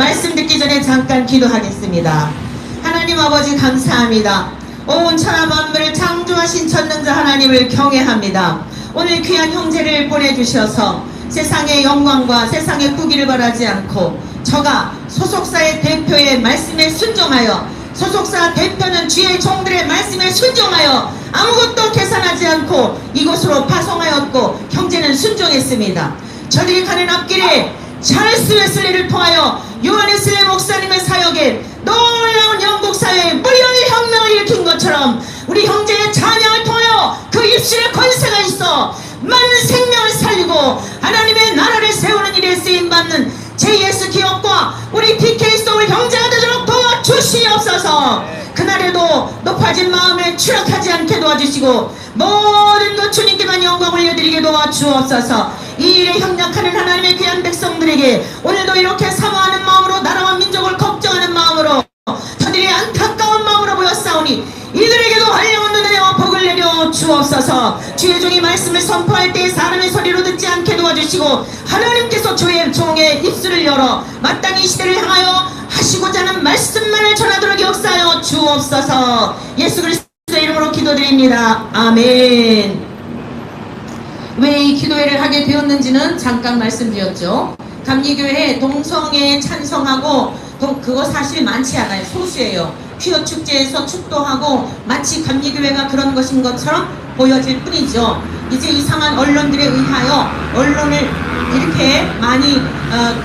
말씀 듣기 전에 잠깐 기도하겠습니다. 하나님 아버지 감사합니다. 온 천하 만물을 창조하신 전능자 하나님을 경외합니다. 오늘 귀한 형제를 보내주셔서 세상의 영광과 세상의 후기를 바라지 않고 저가 소속사의 대표의 말씀에 순종하여, 소속사 대표는 주의 종들의 말씀에 순종하여 아무것도 계산하지 않고 이곳으로 파송하였고 형제는 순종했습니다. 저들이 가는 앞길에 찰스 웨슬리를 통하여 요한 웨슬리 목사님의 사역에 놀라운 영국 사회에 무료의 혁명을 일으킨 것처럼 우리 형제의 찬양을 통하여 그 입술에 권세가 있어 많은 생명을 살리고 하나님의 나라를 세우는 일에 쓰임받는 제 예수 기업과 우리 PK 소울 형제가 되도록 도와주시옵소서. 그날에도 높아진 마음에 추락하지 않게 도와주시고 모든 것 주님께만 영광을 올려드리게 도와주옵소서. 이 일에 협력하는 하나님의 귀한 백성들에게 오늘도 이렇게 사모하는 마음으로, 나라와 민족을 걱정하는 마음으로, 저들의 안타까운 마음으로 모였사오니 이들에게도 한량한 은혜와 복을 내려 주옵소서. 주의 종이 말씀을 선포할 때 사람의 소리로 듣지 않게 도와주시고 하나님께서 주의 종의 입술을 열어 마땅히 이 시대를 향하여 하시고자 하는 말씀만을 전하도록 역사하여 주옵소서. 예수 그리스도의 이름으로 기도드립니다. 아멘. 왜 이 기도회를 하게 되었는지는 잠깐 말씀드렸죠. 감리교회 동성애에 찬성하고 그거 사실 많지 않아요. 소수예요. 퀴어 축제에서 축도하고 마치 감리교회가 그런 것인 것처럼 보여질 뿐이죠. 이제 이상한 언론들에 의하여 언론을 이렇게 많이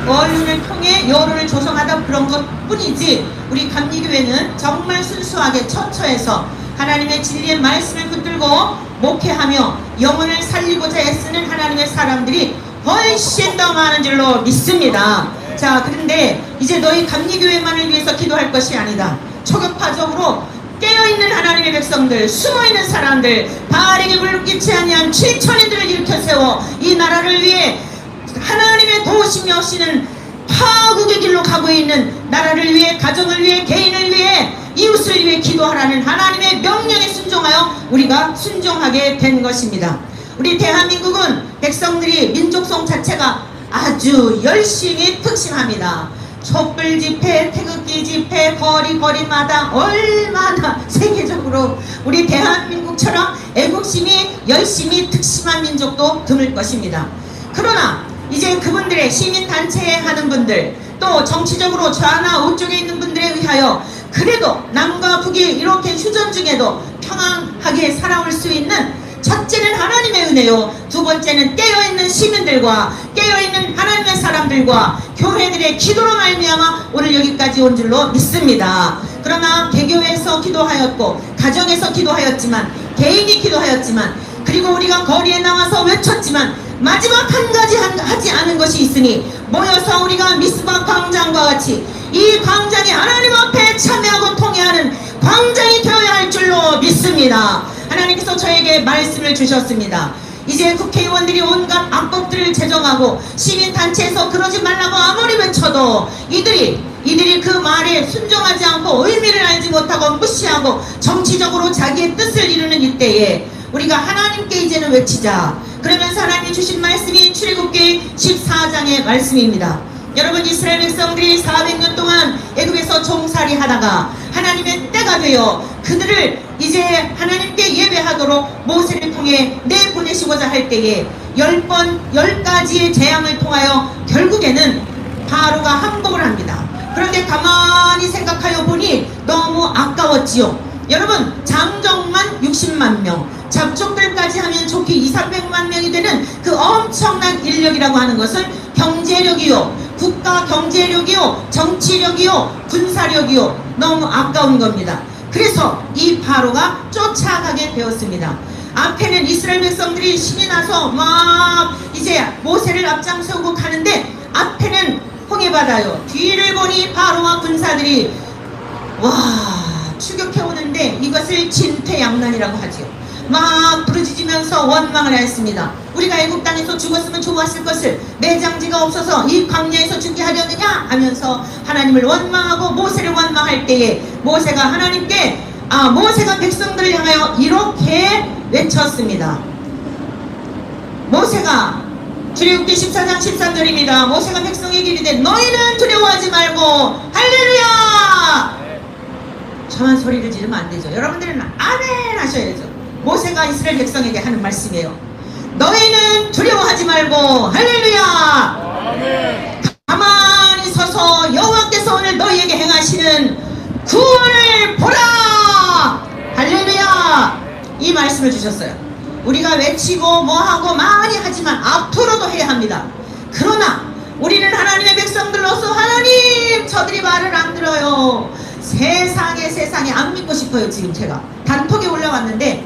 언론을 통해 여론을 조성하다 그런 것 뿐이지, 우리 감리교회는 정말 순수하게 처처해서 하나님의 진리의 말씀을 붙들고 목회하며 영혼을 살리고자 애쓰는 하나님의 사람들이 훨씬 더 많은 줄로 믿습니다. 자, 그런데 이제 너희 감리교회만을 위해서 기도할 것이 아니다. 초격파적으로 깨어있는 하나님의 백성들, 숨어있는 사람들, 바알에게 굴기치 아니한 7천인들을 일으켜 세워 이 나라를 위해 하나님의 도우심이 없이는 파국의 길로 가고 있는 나라를 위해, 가정을 위해, 개인을 위해, 이웃을 위해 기도하라는 하나님의 명령에 순종하여 우리가 순종하게 된 것입니다. 우리 대한민국은 백성들이 민족성 자체가 아주 열심히 특심합니다. 촛불 집회, 태극기 집회, 거리마다 얼마나 세계적으로 우리 대한민국처럼 애국심이 열심히 특심한 민족도 드물 것입니다. 그러나 이제 그분들의 시민단체에 하는 분들, 또 정치적으로 좌나 우쪽에 있는 분들에 의하여 그래도 남과 북이 이렇게 휴전 중에도 평안하게 살아올 수 있는, 첫째는 하나님의 은혜요, 두 번째는 깨어있는 시민들과 깨어있는 하나님의 사람들과 교회들의 기도로 말미암아 오늘 여기까지 온 줄로 믿습니다. 그러나 개교에서 기도하였고 가정에서 기도하였지만 개인이 기도하였지만 그리고 우리가 거리에 나와서 외쳤지만 마지막 한 가지 하지 않은 것이 있으니 모여서 우리가 미스바 광장과 같이 이 광장이 하나님 앞에 참여하고 통회하는 광장이 되어야 할 줄로 믿습니다. 하나님께서 저에게 말씀을 주셨습니다. 이제 국회의원들이 온갖 악법들을 제정하고 시민단체에서 그러지 말라고 아무리 외쳐도 이들이 그 말에 순종하지 않고 의미를 알지 못하고 무시하고 정치적으로 자기의 뜻을 이루는 이때에 우리가 하나님께 이제는 외치자. 그러면서 하나님이 주신 말씀이 출애굽기 14장의 말씀입니다. 여러분, 이스라엘 백성들이 400년 동안 애굽에서 종살이 하다가 하나님의 때가 되어 그들을 이제 하나님께 예배하도록 모세를 통해 내보내시고자 할 때에 10가지의 재앙을 통하여 결국에는 바로가 항복을 합니다. 그런데 가만히 생각하여 보니 너무 아까웠지요. 여러분, 장정만 60만 명, 잡종들까지 하면 좋게 200~300만 명이 되는 그 엄청난 인력이라고 하는 것은 경제력이요, 국가 경제력이요, 정치력이요, 군사력이요, 너무 아까운 겁니다. 그래서 이 바로가 쫓아가게 되었습니다. 앞에는 이스라엘 백성들이 신이 나서 막 이제 모세를 앞장서고 가는데 앞에는 홍해바다요, 뒤를 보니 바로와 군사들이 추격해 오는데 이것을 진퇴양난이라고 하지요. 막 부르짖으면서 원망을 하였습니다. 우리가 애국 땅에서 죽었으면 좋았을 것을 매장지가 없어서 이 광야에서 죽게 하려느냐 하면서 하나님을 원망하고 모세를 원망할 때에 모세가 하나님께 모세가 백성들을 향하여 이렇게 외쳤습니다. 모세가 출애굽기 14장 13절입니다. 모세가 백성에게 이르되 너희는 두려워하지 말고 할렐루야. 저만 소리를 지르면 안 되죠. 여러분들은 아멘 하셔야죠. 모세가 이스라엘 백성에게 하는 말씀이에요. 너희는 두려워하지 말고 할렐루야. 가만히 서서 여호와께서 오늘 너희에게 행하시는 구원을 보라. 할렐루야. 이 말씀을 주셨어요. 우리가 외치고 뭐하고 많이 하지만 앞으로도 해야 합니다. 그러나 우리는 하나님의 백성들로서 하나님 저들이 말을 안 들어요. 세상에 안 믿고 싶어요. 지금 제가 단톡에 올라왔는데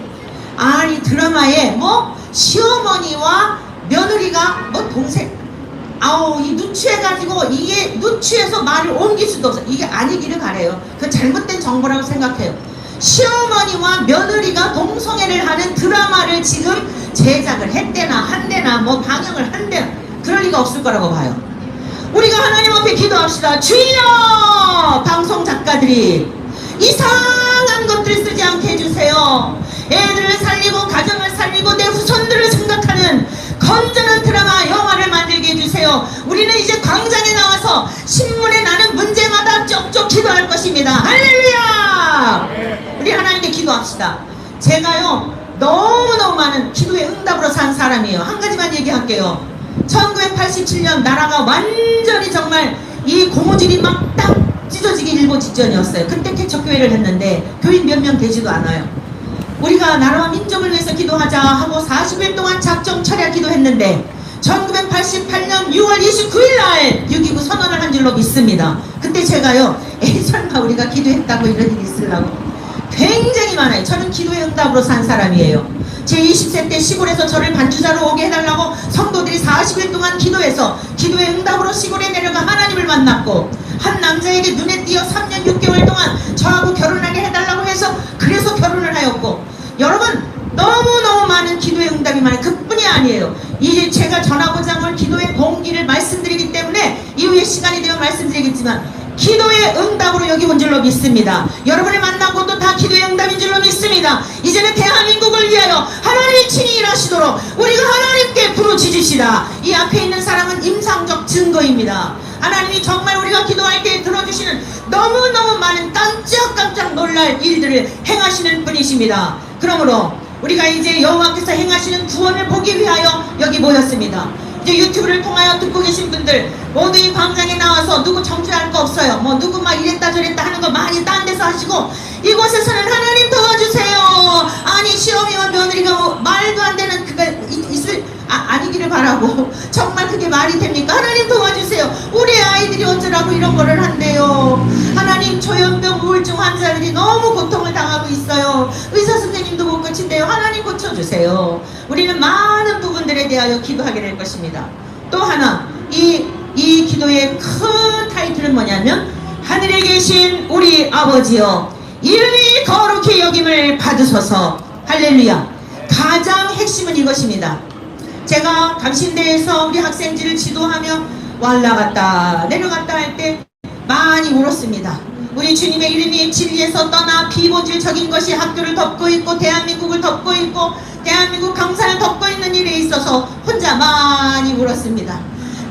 아니 드라마에 뭐 시어머니와 며느리가 뭐 동생 아우 이 누추해가지고 이게 누추해서 말을 옮길 수도 없어. 이게 아니기를 바래요. 그 잘못된 정보라고 생각해요. 시어머니와 며느리가 동성애를 하는 드라마를 지금 제작을 했대나 한대나 뭐 방영을 한대나 그럴 리가 없을 거라고 봐요. 우리가 하나님 앞에 기도합시다. 주여 방송 작가들이 이상한 것들 쓰지 않게 해주세요. 애들을 살리고 가정을 살리고 내 후손들을 생각하는 건전한 드라마 영화를 만들게 해주세요. 우리는 이제 광장에 나와서 신문에 나는 문제마다 쪽쪽 기도할 것입니다. 할렐루야. 우리 하나님께 기도합시다. 제가요 너무너무 많은 기도의 응답으로 산 사람이에요. 한 가지만 얘기할게요. 1987년 나라가 완전히 정말 이 고무줄이 막 딱 찢어지기 일보 직전이었어요. 그때 개척교회를 했는데 교인 몇 명 되지도 않아요. 우리가 나라와 민족을 위해서 기도하자 하고 40일 동안 작정 철야 기도했는데 1988년 6월 29일 날 6.29 선언을 한 줄로 믿습니다. 그때 제가요 에이 설마 우리가 기도했다고 이런 일이 있으려고 굉장히 많아요. 저는 기도의 응답으로 산 사람이에요. 제 20세 때 시골에서 저를 반주자로 오게 해달라고 성도들이 40일 동안 기도해서 기도의 응답으로 시골에 내려가 하나님을 만났고 한 남자에게 눈에 띄어 3년 6개월 동안 저하고 결혼하게 해달라고 해서 그래서 결혼을 하였고 여러분 너무너무 많은 기도의 응답이 많아요. 그뿐이 아니에요. 이제 제가 전하고자 할 기도의 동기를 말씀드리기 때문에 이후에 시간이 되면 말씀드리겠지만 기도의 응답으로 여기 온 줄로 믿습니다. 여러분을 만난 것도 다 기도의 응답인 줄로 믿습니다. 이제는 대한민국을 위하여 하나님이 친히 일하시도록 우리가 하나님께 부르짖으시다. 이 앞에 있는 사람은 임상적 증거입니다. 하나님이 정말 우리가 기도할 때 들어주시는 너무너무 많은 깜짝깜짝 놀랄 일들을 행하시는 분이십니다. 그러므로 우리가 이제 여호와께서 행하시는 구원을 보기 위하여 여기 모였습니다. 이제 유튜브를 통하여 듣고 계신 분들 모두 이 광장에 나와서 누구 정죄할 거 없어요. 뭐 누구 막 이랬다 저랬다 하는 거 많이 딴 데서 하시고 이곳에서는 하나님 도와주세요. 아니 시어머니와 며느리가 뭐 말도 안 되는 그가 있을 아니기를 바라고 정말 그게 말이 됩니까? 하나님 도와주세요. 우리 아이들이 어쩌라고 이런 거를 한대요. 하나님 조현병 우울증 환자들이 너무 고통을 당하고 있어요. 의사 선생님도 못 고친대요. 하나님 고쳐주세요. 우리는 많은 부분들에 대하여 기도하게 될 것입니다. 또 하나 이 기도의 큰 타이틀은 뭐냐면 하늘에 계신 우리 아버지여 이름이 거룩히 여김을 받으소서. 할렐루야. 가장 핵심은 이것입니다. 제가 감신대에서 우리 학생들을 지도하며 올라갔다 내려갔다 할 때 많이 울었습니다. 우리 주님의 이름이 진리에서 떠나 비본질적인 것이 학교를 덮고 있고 대한민국을 덮고 있고 대한민국 강산을 덮고 있는 일에 있어서 혼자 많이 울었습니다.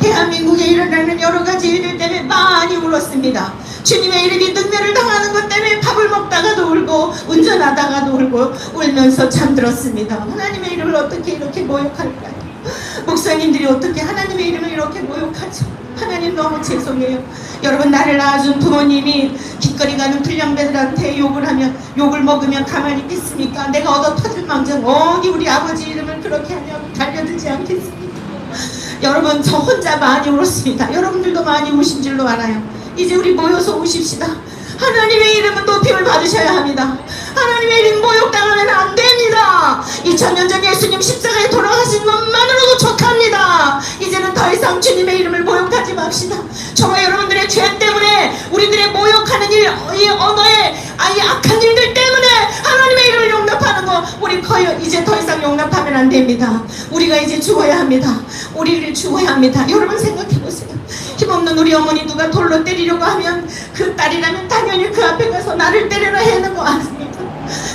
대한민국에 일어나는 여러 가지 일들 때문에 많이 울었습니다. 주님의 이름이 능멸을 당하는 것 때문에 밥을 먹다가도 울고 운전하다가도 울고 울면서 잠들었습니다. 하나님의 이름을 어떻게 이렇게 모욕할까요? 목사님들이 어떻게 하나님의 이름을 이렇게 모욕하죠? 하나님 너무 죄송해요. 여러분 나를 낳아준 부모님이 길거리 가는 불량배들한테 욕을 하면 욕을 먹으면 가만히 있겠습니까? 내가 얻어 터질 망정 어디 우리 아버지 이름을 그렇게 하냐고 달려들지 않겠습니까? 여러분 저 혼자 많이 울었습니다. 여러분들도 많이 우신 줄로 알아요. 이제 우리 모여서 우십시다. 하나님의 이름은 높임을 받으셔야 합니다. 하나님의 이름 모욕당하면 안 됩니다. 2000년 전 예수님 십자가에 돌아가신 것만으로도 족합니다. 이제는 더 이상 주님의 이름을 모욕하지 맙시다. 저와 여러분들의 죄 때문에 우리들의 모욕하는 일, 이 언어의 이 악한 일들 때문에 하나님의 이름을 용납하는 거 우리 거의 이제 더 이상 용납하면 안 됩니다. 우리가 이제 죽어야 합니다. 우리를 죽어야 합니다. 여러분 생각해보세요. 힘없는 우리 어머니 누가 돌로 때리려고 하면 그 딸이라면 당연히 그 앞에 가서 나를 때려라 하는 거 아닙니까?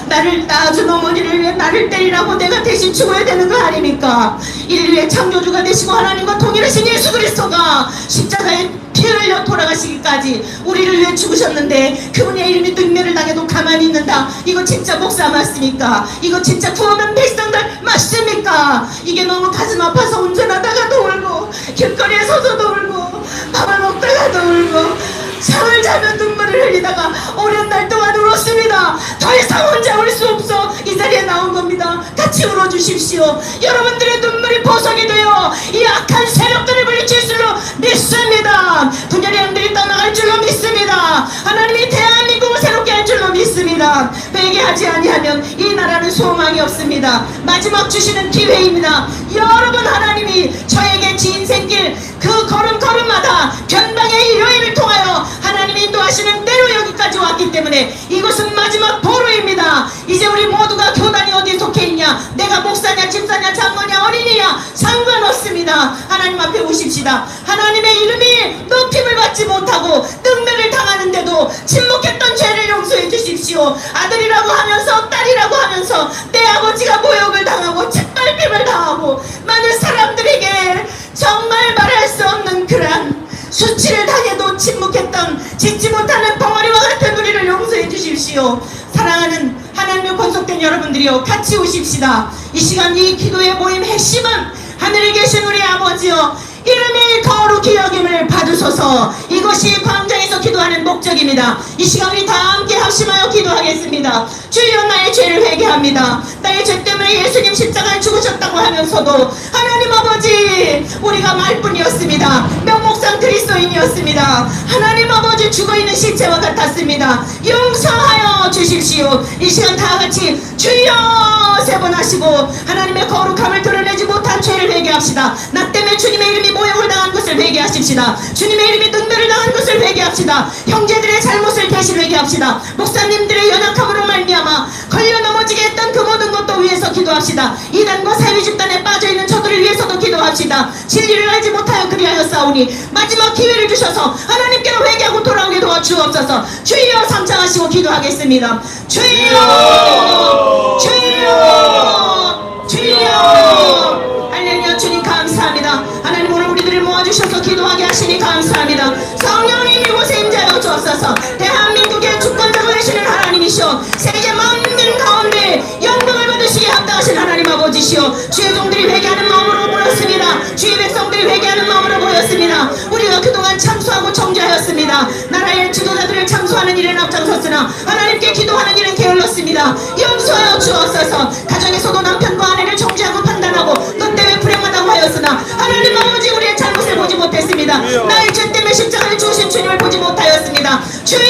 나를 낳아준 어머니를 위해 나를 때리라고 내가 대신 죽어야 되는 거 아닙니까? 이를 위해 창조주가 되시고 하나님과 동일하신 예수 그리스도가 십자가에 피 흘려 돌아가시기까지 우리를 위해 죽으셨는데 그분의 이름이 능멸을 당해도 가만히 있는다. 이거 진짜 목사 맞습니까? 이거 진짜 구원한 백성들 맞습니까? 이게 너무 가슴 아파서 운전하다가도 울고 길거리에 서서도 울고 밥을 먹다가도 울고 잠을 자면 눈물을 흘리다가 오랜 날 동안 울었습니다. 더 이상 혼자 울 수 없어 이 자리에 나온 겁니다. 같이 울어주십시오. 여러분들의 눈물이 보석이 되어 이 악한 세력들을 물리칠 줄로 믿습니다. 분열의 영들이 떠나갈 줄로 믿습니다. 하나님이 대한민국을 새롭게 할 줄로 믿습니다. 회개하지 아니하면 이 나라는 소망이 없습니다. 마지막 주시는 기회입니다. 여러분, 하나님이 저에게 지인 생길 그 걸음걸음마다 변방의 일요일을 통하여 하나님이 인도하시는 대로 여기까지 왔기 때문에 이것은 마지막 보루입니다. 이제 우리 모두가 교단이 어디에 속해 있냐, 내가 목사냐 집사냐 장로냐 어린이냐 상관없습니다. 하나님 앞에 오십시다. 하나님의 이름이 높임을 받지 못하고 능멸을 당하는데도 침묵했던 죄를 용서해 주십시오. 아들이라고 하면서 딸이라고 하면서 내 아버지가 모욕을 당하고 짓밟힘을 당하고 많은 사람들에게 정말 말할 수 없는 그러한 수치를 당해도 침묵했던 짓지 못하는 벙어리와 같은 우리를 용서해 주십시오. 사랑하는 하나님의 권속된 여러분들이요, 같이 오십시다. 이 시간 이 기도의 모임 핵심은 하늘에 계신 우리 아버지여 이름이 거룩히 여김을 받으소서. 이것이 광장에서 기도하는 목적입니다. 이 시간 우리 다 함께 합심하여 기도하겠습니다. 주여, 나의 죄를 회개합니다. 나의 죄 때문에 예수님 십자가에 죽으셨다고 하면서도 하나님 아버지, 우리가 말뿐이었습니다. 명목상 그리스도인이었습니다. 하나님 아버지, 죽어있는 시체와 같았습니다. 용서하여 주십시오. 이 시간 다 같이 주여 세 번 하시고 하나님의 거룩함을 드러내지 못한 죄를 회개합시다. 나 때문에 주님의 이름이 모욕을 당한 것을 회개하십시다. 주님의 이름이 능멸을 당한 것을 회개합시다. 형제들의 잘못을 대신 회개합시다. 목사님들의 연약함으로 말미암아 걸려 넘어지게 했던 그 모든 것도 위해서 기도합시다. 이단과 사회 집단에 빠져있는 저들을 위해서도 기도합시다. 진리를 알지 못하여 그리하였사오니 마지막 기회를 주셔서 하나님께로 회개하고 돌아오게 도와주옵소서. 주여 삼창하시고 기도하겠습니다. 주여, 주여, 주여. 할렐루야. 주님 감사합니다. 하나님, 오늘 우리들을 모아주셔서 기도하게 하시니 감사합니다. 성령님 이곳에 임재하여 주옵소서. 대한민국의 주권자가 되시는 하나님이시오, 세계 만민 가운데 영광을 받으시기에 합당하신 하나님 아버지시오, 주의 종들이 회개하는 마음으로 모였습니다. 주의 백성들이 회개하는 마음으로 모였습니다. 우리가 그동안 참수하고 정죄하였습니다. 나라의 지도자들을 참수하는 일에 앞장섰으나 하나님께 기도하는 일은 게을렀습니다. 용서하여 주옵소서. 가정에서도 남편과 아내를 정죄하고 판단하고 너 때문에 불행하다고 하였으나 하나님 아버지, 우리의 잘못을 보지 못했습니다. 나의 죄 때문에 십자가에 죽으신 주님을 보지 못하였습니다. 주여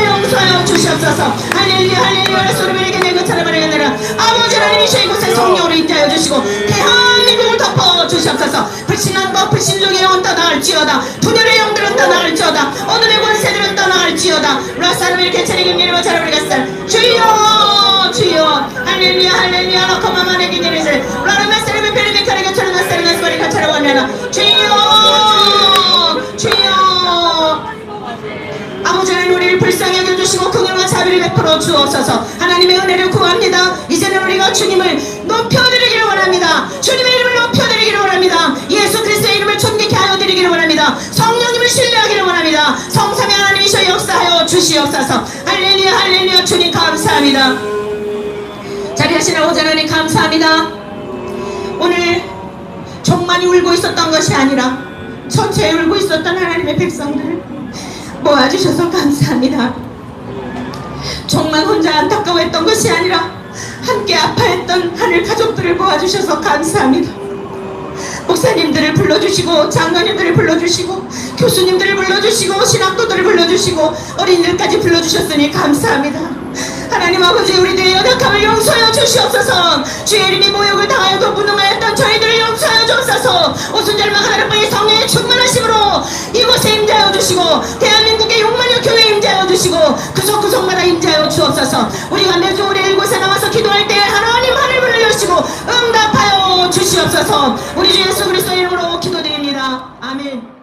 용서하여 주시옵소서. 할렐루야, 할렐루야. 소리를 내게 내 것처럼 말하겠느라 아버지 하나님이시여, 이곳에 성령으로 임재하여 주시고 대한민국을 덮어 주시옵소서. 불신앙과 불신종의 영은 떠나갈지어다. 분열의 영들은 떠나갈지어다. 어둠의 권세들은 떠나갈지어다. 라사람을 개체를 임리로 자라버리겠어. 주여, 주여. 할렐루야, 할렐루야. 너커마마네 기니르세 라라마사람의 베르메 카레가 차라나사를 나스바리 가차라고 하냐나. 주여, 주여. 아버지 하나님, 우리를 불쌍히 여겨주시고 긍휼과 자비를 베풀어 주옵소서. 하나님의 은혜를 구합니다. 이제는 우리가 주님을 높여드리기를 원합니다. 주님의 이름을 높여드리기를 원합니다. 예수 그리스도의 이름을 존귀케 하여 드리기를 원합니다. 성령님을 신뢰하기를 원합니다. 성삼위 하나님이셔 역사하여 주시옵소서. 할렐루야, 할렐루야. 주님 감사합니다. 자비하신 아버지 하나님 감사합니다. 오늘 종만이 울고 있었던 것이 아니라 전체에 울고 있었던 하나님의 백성들을 모아주셔서 감사합니다. 종만 혼자 안타까워했던 것이 아니라 함께 아파했던 하늘 가족들을 모아주셔서 감사합니다. 목사님들을 불러주시고 장로님들을 불러주시고 교수님들을 불러주시고 신학도들을 불러주시고 어린이들까지 불러주셨으니 감사합니다. 하나님 아버지, 우리들의 연약함을 용서하여 주시옵소서. 주의 이름이 모욕을 당하여도 무능하였던 저희들을 용서하여 주옵소서. 오순절만 하나님의 성령의 충만하심으로 이곳에 임재하여 주시고 대한민국의 용만여 교회에 임재하여 주시고 구석구석마다 임재하여 주옵소서. 우리가 매주 우리 이곳에 나와서 기도할 때 하나님 하늘문을 여시고 응답하여 주시옵소서. 우리 주 예수 그리스도의 이름으로 기도드립니다. 아멘.